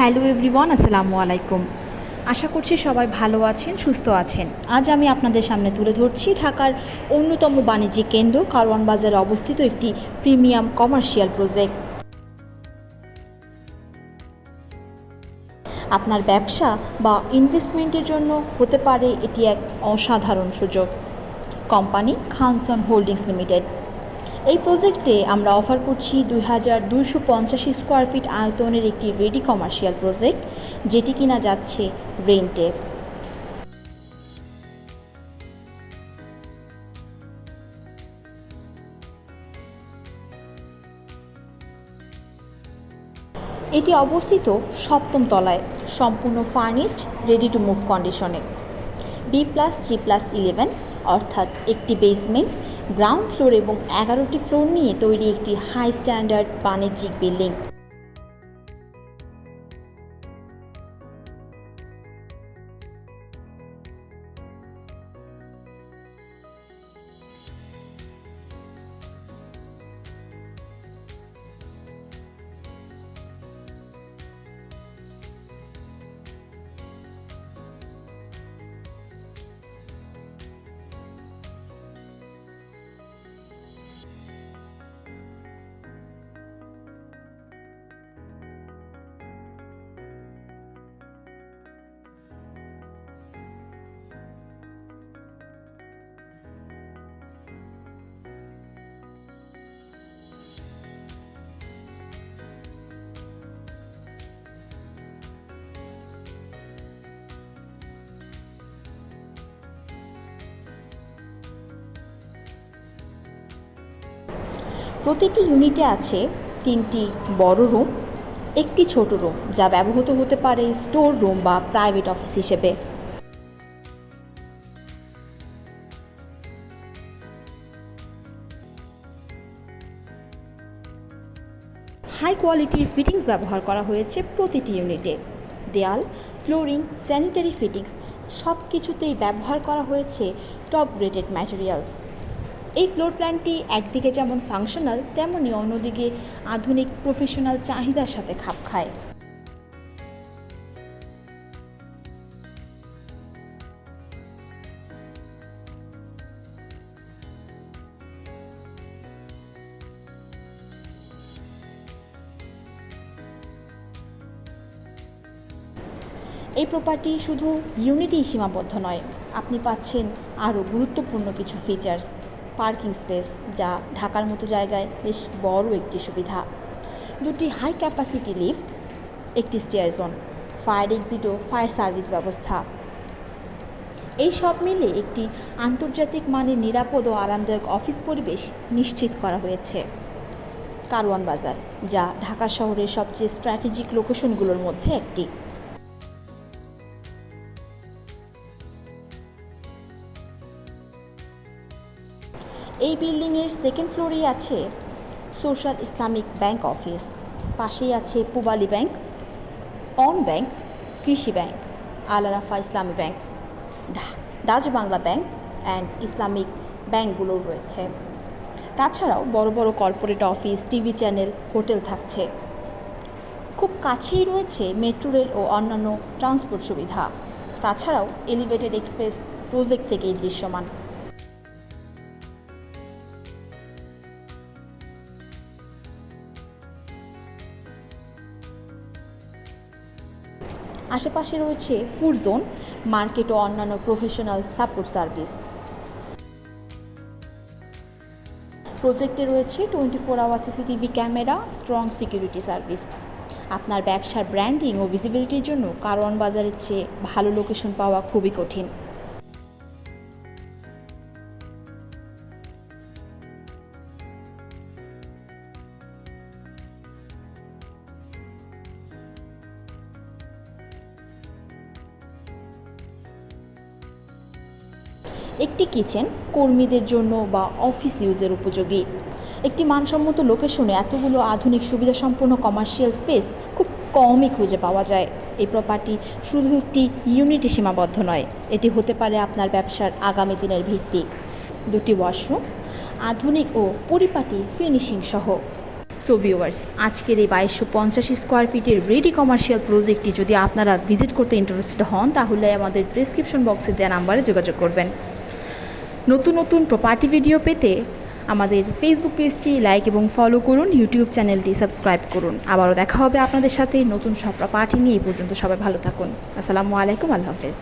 Hello everyone, আসসালামু আলাইকুম। আশা করছি সবাই ভালো আছেন, সুস্থ আছেন। আজ আমি আপনাদের সামনে তুলে ধরছি ঢাকার অন্যতম বাণিজ্যিক কেন্দ্র কারওয়ান বাজারে অবস্থিত একটি প্রিমিয়াম কমার্শিয়াল প্রজেক্ট। আপনার ব্যবসা বা ইনভেস্টমেন্টের জন্য হতে পারে এটি এক অসাধারণ সুযোগ। Company Khanson holdings limited. এই প্রজেক্টে আমরা অফার করছি 2250 স্কোয়ার ফিট আয়তনের একটি রেডি কমার্শিয়াল প্রজেক্ট, যেটি কিনা যাচ্ছে রেন্টে। এটি অবস্থিত 7ম তলায়, সম্পূর্ণ ফার্নিশড, রেডি টু মুভ কন্ডিশনে। B+G+11 অর্থাৎ একটি বেসমেন্ট, গ্রাউন্ড ফ্লোর এবং 11টি ফ্লোর নিয়ে তৈরি একটি হাই স্ট্যান্ডার্ড বাণিজ্যিক বিল্ডিং। প্রতিটি ইউনিটে আছে 3টি বড় রুম, একটি ছোট রুম যা ব্যবহৃত হতে পারে স্টোর রুম বা প্রাইভেট অফিস হিসেবে। হাই কোয়ালিটির ফিটিংস ব্যবহার করা হয়েছে প্রতিটি ইউনিটে। দেয়াল, ফ্লোরিং, স্যানিটারি ফিটিংস সব কিছুতেই ব্যবহার করা হয়েছে টপ গ্রেডেড ম্যাটেরিয়ালস। এই ফ্লোর প্ল্যানটি একদিকে যেমন ফাংশনাল, তেমনি অন্যদিকে আধুনিক প্রফেশনাল চাহিদার সাথে খাপ খায়। এই প্রপার্টি শুধু ইউনিটেই সীমাবদ্ধ নয়, আপনি পাচ্ছেন আরও গুরুত্বপূর্ণ কিছু ফিচার্স। পার্কিং স্পেস, যা ঢাকার মতো জায়গায় বেশ বড় একটি সুবিধা। 2টি হাই ক্যাপাসিটি লিফট, একটি স্টেয়ার জোন, ফায়ার এক্সিট ও ফায়ার সার্ভিস ব্যবস্থা। এই সব মিলে একটি আন্তর্জাতিক মানের নিরাপদ ও আরামদায়ক অফিস পরিবেশ নিশ্চিত করা হয়েছে। কারওয়ান বাজার, যা ঢাকা শহরের সবচেয়ে স্ট্র্যাটেজিক লোকেশনগুলোর মধ্যে একটি। এই বিল্ডিংয়ের 2nd ফ্লোরেই আছে সোশ্যাল ইসলামিক ব্যাংক অফিস, পাশেই আছে পূবালী ব্যাংক, অন ব্যাংক, কৃষি bank, Al Arafah Islami bank, Dutch Bangla bank and Islamic ব্যাংকগুলো রয়েছে। তাছাড়াও বড় বড় corporate office, TV channel, hotel থাকছে। খুব কাছেই রয়েছে মেট্রো রেল ও অন্যান্য ট্রান্সপোর্ট সুবিধা। তাছাড়াও এলিভেটেড এক্সপ্রেস প্রজেক্ট থেকেই দৃশ্যমান। আশেপাশে রয়েছে ফুড জোন, মার্কেট ও অন্যান্য প্রফেশনাল সাপোর্ট সার্ভিস। প্রজেক্টে রয়েছে 24 hour CCTV camera, strong security service. আপনার ব্যবসার ব্র্যান্ডিং ও ভিজিবিলিটির জন্য কারওয়ান বাজারের চেয়ে ভালো লোকেশন পাওয়া খুবই কঠিন। একটি কিচেন কর্মীদের জন্য বা অফিস ইউজের উপযোগী। একটি মানসম্মত লোকেশনে এতগুলো আধুনিক সুবিধাসম্পন্ন কমার্শিয়াল স্পেস খুব কমই খুঁজে পাওয়া যায়। এই প্রপার্টি শুধু একটি ইউনিটে সীমাবদ্ধ নয়, এটি হতে পারে আপনার ব্যবসার আগামী দিনের ভিত্তি। 2টি ওয়াশরুম, আধুনিক ও পরিপাটি ফিনিশিং সহ, সো ভিউয়ার্স, আজকের এই 2250 স্কোয়ার ফিটের রেডি কমার্শিয়াল প্রজেক্টটি যদি আপনারা ভিজিট করতে ইন্টারেস্টেড হন, তাহলে আমাদের ডেসক্রিপশন বক্সে দেওয়া নাম্বারে যোগাযোগ করবেন। নতুন নতুন প্রপার্টি ভিডিও পেতে আমাদের ফেসবুক পেজটি লাইক এবং ফলো করুন, ইউটিউব চ্যানেলটি সাবস্ক্রাইব করুন। আবারও দেখা হবে আপনাদের সাথে নতুন সব প্রপার্টি নিয়ে। এই পর্যন্ত সবাই ভালো থাকুন। আসসালামু আলাইকুম, আল্লাহ হাফেজ।